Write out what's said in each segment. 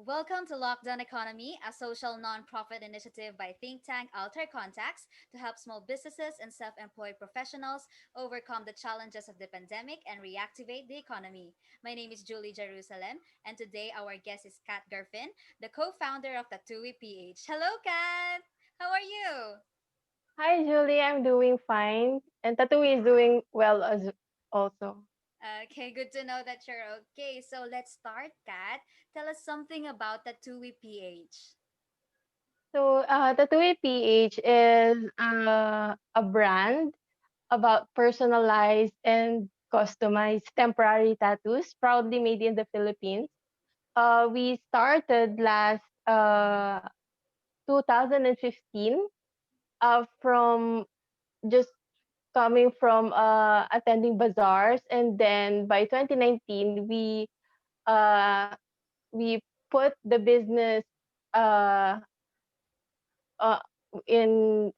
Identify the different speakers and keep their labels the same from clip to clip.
Speaker 1: Welcome to Lockdown Economy, a social nonprofit initiative by think tank AlterContacts to help small businesses and self employed professionals overcome the challenges of the pandemic and reactivate the economy. My name is Julie Jerusalem, and today our guest is Kat Garfin, the co founder of TattoooiePH. Hello, Kat! How are you?
Speaker 2: Hi, Julie. I'm doing fine. And Tatooie is doing well as also.
Speaker 1: Okay, good to know that you're okay. So let's start, Kat. Tell us something about TattoooiePH.
Speaker 2: Tattooie PH is a brand about personalized and customized temporary tattoos proudly made in the Philippines. We started last 2015 from just coming from attending bazaars, and then by 2019 uh, we put the business uh, uh in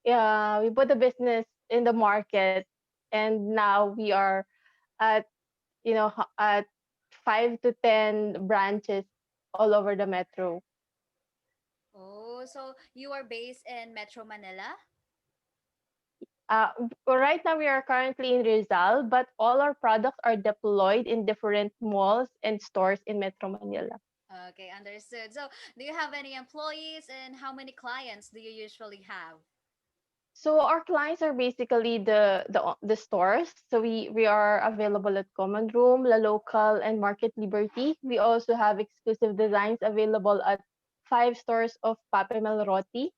Speaker 2: yeah, we put the business in the market, and now we are at at 5 to 10 branches all over the metro.
Speaker 1: Oh, so you are based in Metro Manila?
Speaker 2: Right now we are currently in Rizal, but all our products are deployed in different malls and stores in Metro Manila.
Speaker 1: Okay, understood. So, do you have any employees and how many clients do you usually have?
Speaker 2: So our clients are basically the stores. So we are available at Common Room, La Local, and Market Liberty. We also have exclusive designs available at 5 stores of Pape Melroti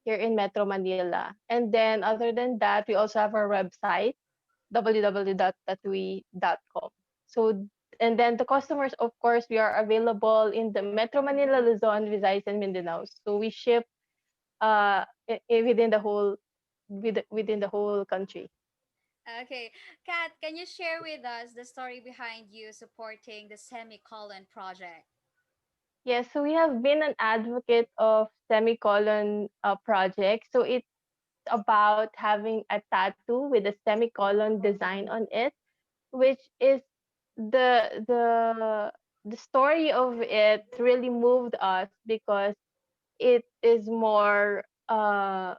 Speaker 2: here in Metro Manila. And then other than that, we also have our website www.tattooie.com. So and then the customers, of course, we are available in the Metro Manila, Luzon, Visayas, and Mindanao. So we ship within the whole country.
Speaker 1: Okay, Kat, can you share with us the story behind you supporting the Semicolon project?
Speaker 2: Yes, so we have been an advocate of semicolon project. So it's about having a tattoo with a semicolon design on it, which is the the the story of it really moved us because it is more uh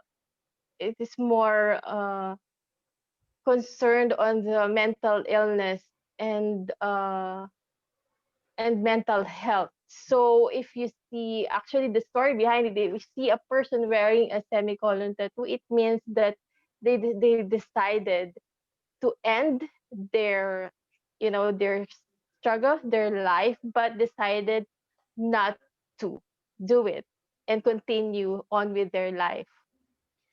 Speaker 2: it is more concerned on the mental illness and mental health. So if you see actually the story behind it, if you see a person wearing a semicolon tattoo, it means that they decided to end their their struggle, their life, but decided not to do it and continue on with their life.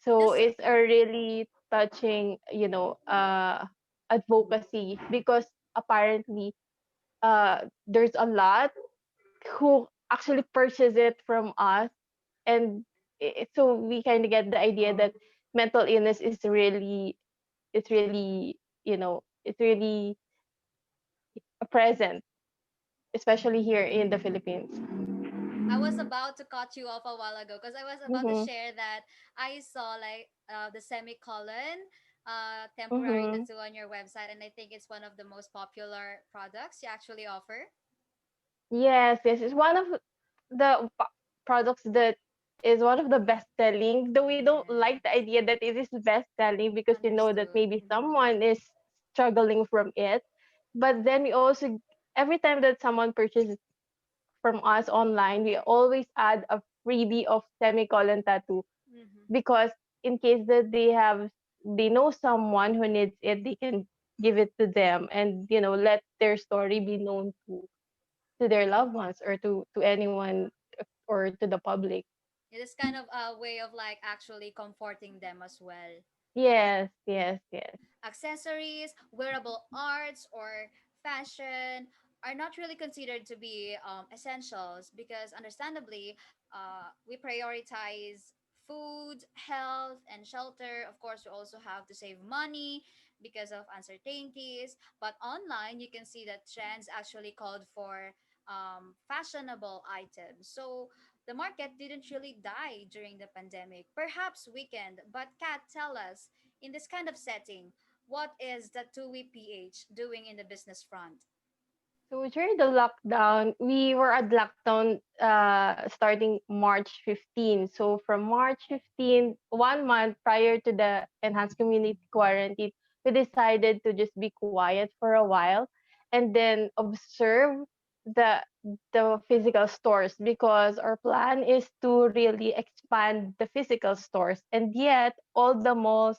Speaker 2: So
Speaker 1: This
Speaker 2: it's a really touching, advocacy because apparently there's a lot who actually purchase it from us, and so we kind of get the idea that mental illness is really it's really it's really present, especially here in the Philippines.
Speaker 1: I was about to cut you off a while ago because I was about to
Speaker 2: Mm-hmm,
Speaker 1: share that I saw like the semicolon temporary
Speaker 2: mm-hmm.
Speaker 1: tattoo on your website, and I think it's one of the most popular products you actually offer.
Speaker 2: Yes, it's one of the products that is one of the best selling, though we don't like
Speaker 1: Yeah,
Speaker 2: the idea that it is best selling because you know that
Speaker 1: understood.
Speaker 2: maybe someone is struggling from it. But then we also, every time that someone purchases from us online, we always add a freebie of semicolon tattoo
Speaker 1: Mm-hmm.
Speaker 2: because in case that they know someone who needs it, they can give it to them, and let their story be known to their loved ones or to anyone or to the public.
Speaker 1: It is kind of a way of like actually comforting them as well.
Speaker 2: Yes, yes, yes.
Speaker 1: Accessories, wearable arts, or fashion are not really considered to be essentials because, understandably, we prioritize food, health, and shelter. Of course, we also have to save money because of uncertainties. But online, you can see that trends actually called for fashionable items. So the market didn't really die during the pandemic. Perhaps weakened, but Kat, tell us, in this kind of setting, what is the TUI PH doing in the business front?
Speaker 2: So during the lockdown, we were at lockdown starting March 15. So from March 15, 1 month prior to the enhanced community quarantine, we decided to just be quiet for a while and then observe the physical stores because our plan is to really expand the physical stores, and yet all the malls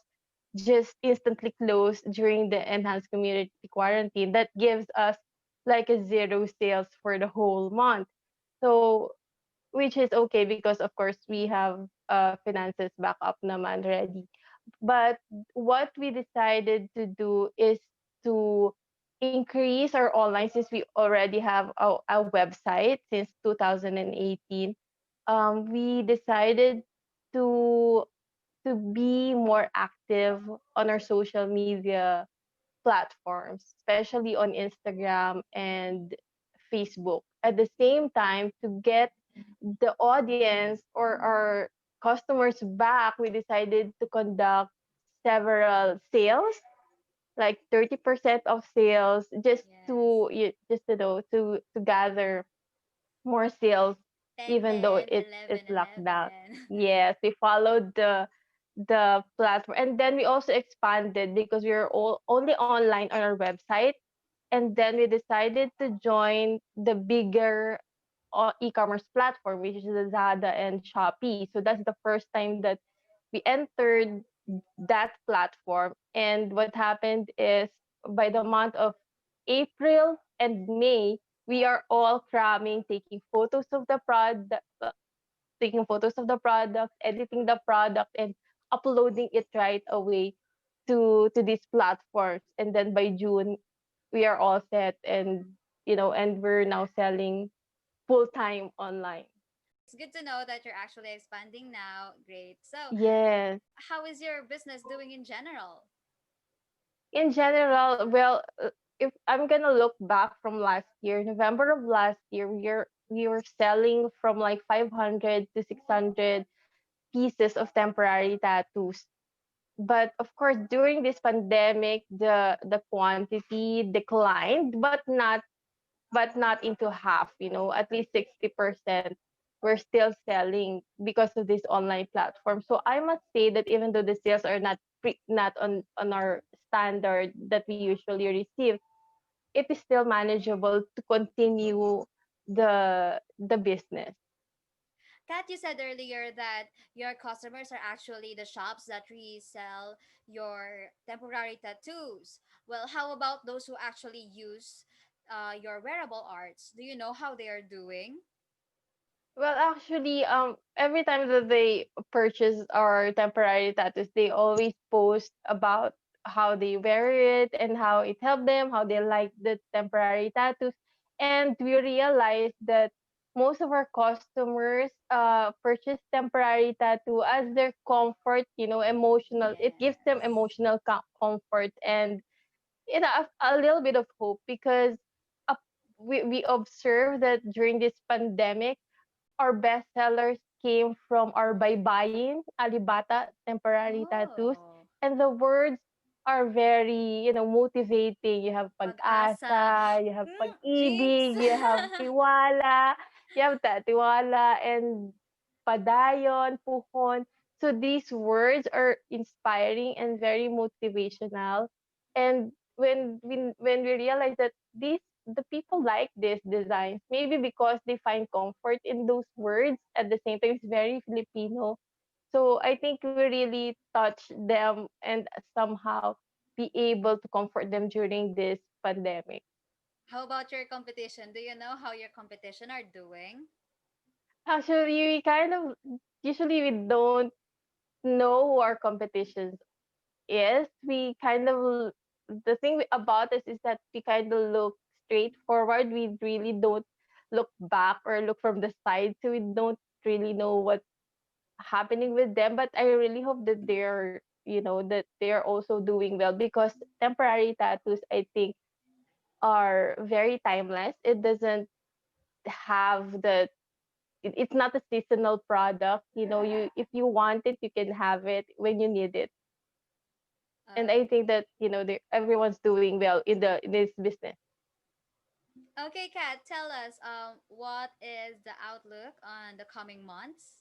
Speaker 2: just instantly closed during the enhanced community quarantine. That gives us like a zero sales for the whole month. So, which is okay because of course we have finances back up naman ready. But what we decided to do is to increase our online, since we already have a website since 2018. We decided to be more active on our social media platforms, especially on Instagram and Facebook. At the same time, to get the audience or our customers back, we decided to conduct several sales, like 30% of sales, just
Speaker 1: Yes.
Speaker 2: to just to know to gather more sales,
Speaker 1: Ten,
Speaker 2: even though
Speaker 1: 10,
Speaker 2: it's
Speaker 1: 11,
Speaker 2: locked down.
Speaker 1: 11.
Speaker 2: Yes, we followed the platform, and then we also expanded because we were all only online on our website, and then we decided to join the bigger e-commerce platform, which is Lazada and Shopee. So that's the first time that we entered that platform. And what happened is, by the month of April and May, we are all cramming, taking photos of the product, editing the product, and uploading it right away to these platforms. And then by June, we are all set, and and we're now selling full time online.
Speaker 1: It's good to know that you're actually expanding now. Great. So,
Speaker 2: Yes.
Speaker 1: how is your business doing in general?
Speaker 2: In general, well, if I'm gonna look back from last year, November of last year, we were selling from like 500 to 600 pieces of temporary tattoos. But of course, during this pandemic, the quantity declined, but not into half. At least 60% we're still selling because of this online platform. So I must say that even though the sales are not on our standard that we usually receive, it is still manageable to continue the business.
Speaker 1: Kat, you said earlier that your customers are actually the shops that resell your temporary tattoos. Well, how about those who actually use your wearable arts? Do you know how they are doing?
Speaker 2: Well, actually, every time that they purchase our temporary tattoos, they always post about how they wear it and how it helped them, how they like the temporary tattoos. And we realized that most of our customers purchase temporary tattoo as their comfort, emotional. It gives them
Speaker 1: Yes.
Speaker 2: emotional comfort, and a little bit of hope because uh, we observe that during this pandemic our bestsellers came from our baybayin, alibata, temporary tattoos.
Speaker 1: Oh,
Speaker 2: And the words are very, motivating. You have
Speaker 1: pag-asa.
Speaker 2: pag-asa, you have
Speaker 1: Jinx!
Speaker 2: pag-ibig, you have tiwala, you have tiwala and padayon, puhon. So these words are inspiring and very motivational. And when we realize that the people like these designs, maybe because they find comfort in those words. At the same time, it's very Filipino. So I think we really touch them and somehow be able to comfort them during this pandemic.
Speaker 1: How about your competition? Do you know how your competition are doing?
Speaker 2: Actually, we kind of usually we don't know who our competitions is. We kind of the thing about us is that we kind of look straight forward. We really don't look back or look from the side, so we don't really know what's happening with them. But I really hope that they're also doing well because temporary tattoos, I think, are very timeless. It doesn't have it's not a seasonal product. You if you want it, you can have it when you need it. And I think
Speaker 1: Okay.
Speaker 2: that everyone's doing well in this business.
Speaker 1: Okay, Kat, tell us what is the outlook on the coming months?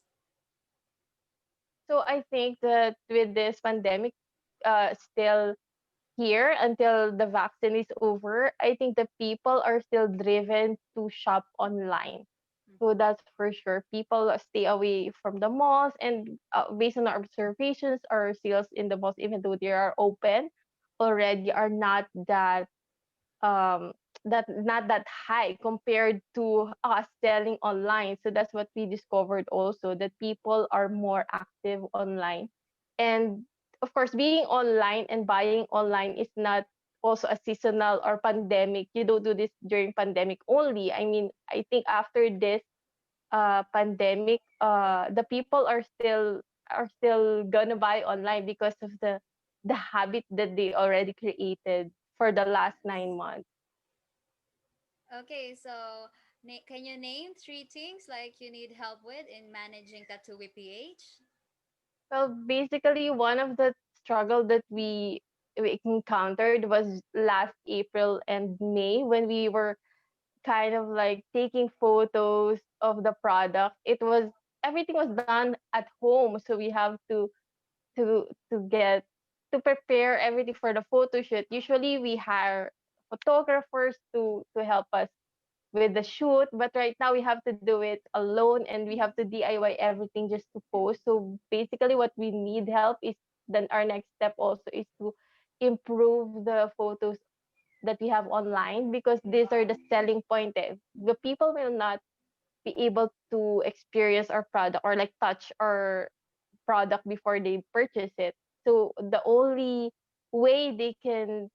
Speaker 2: So I think that with this pandemic still here until the vaccine is over, I think the people are still driven to shop online. So
Speaker 1: Mm-hmm.
Speaker 2: that's for sure. People stay away from the malls, and based on our observations, our sales in the malls, even though they are open already, are not that um not that high compared to us selling online. So that's what we discovered also, that people are more active online. And of course, being online and buying online is not also a seasonal or pandemic. You don't do this during pandemic only. I mean, I think after this pandemic, the people are still gonna buy online because of the habit that they already created for the last
Speaker 1: Yes.
Speaker 2: 9 months.
Speaker 1: Okay, so can you name three things like you need help with in managing Tatooie PH?
Speaker 2: Well, basically, one of the struggle that we encountered was last April and May, when we were kind of like taking photos of the product. It was Everything was done at home, so we have to get to prepare everything for the photo shoot. Usually we hire photographers to help us with the shoot, but right now we have to do it alone, and we have to DIY everything just to post. So basically what we need help is, then our next step also is to improve the photos that we have online, because these are the selling point. The people will not be able to experience our product or like touch our product before they purchase it. So the only way they can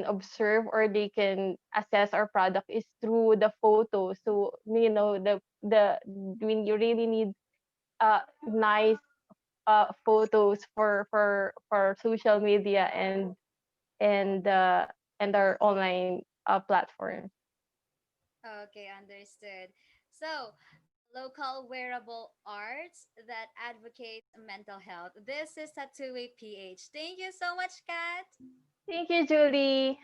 Speaker 2: observe or they can assess our product is through the photos. So the when you really need nice photos for social media and our online platforms.
Speaker 1: Okay, understood. So, local wearable arts that advocates mental health. This is Tatooie PH. Thank you so much, Kat.
Speaker 2: Thank you, Julie.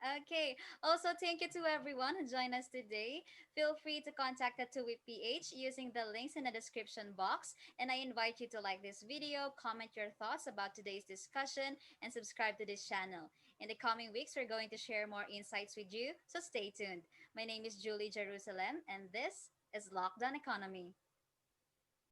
Speaker 1: Okay. Also, thank you to everyone who joined us today. Feel free to contact Tatooie PH using the links in the description box. And I invite you to like this video, comment your thoughts about today's discussion, and subscribe to this channel. In the coming weeks, we're going to share more insights with you, so stay tuned. My name is Julie Jerusalem, and this is Lockdown Economy.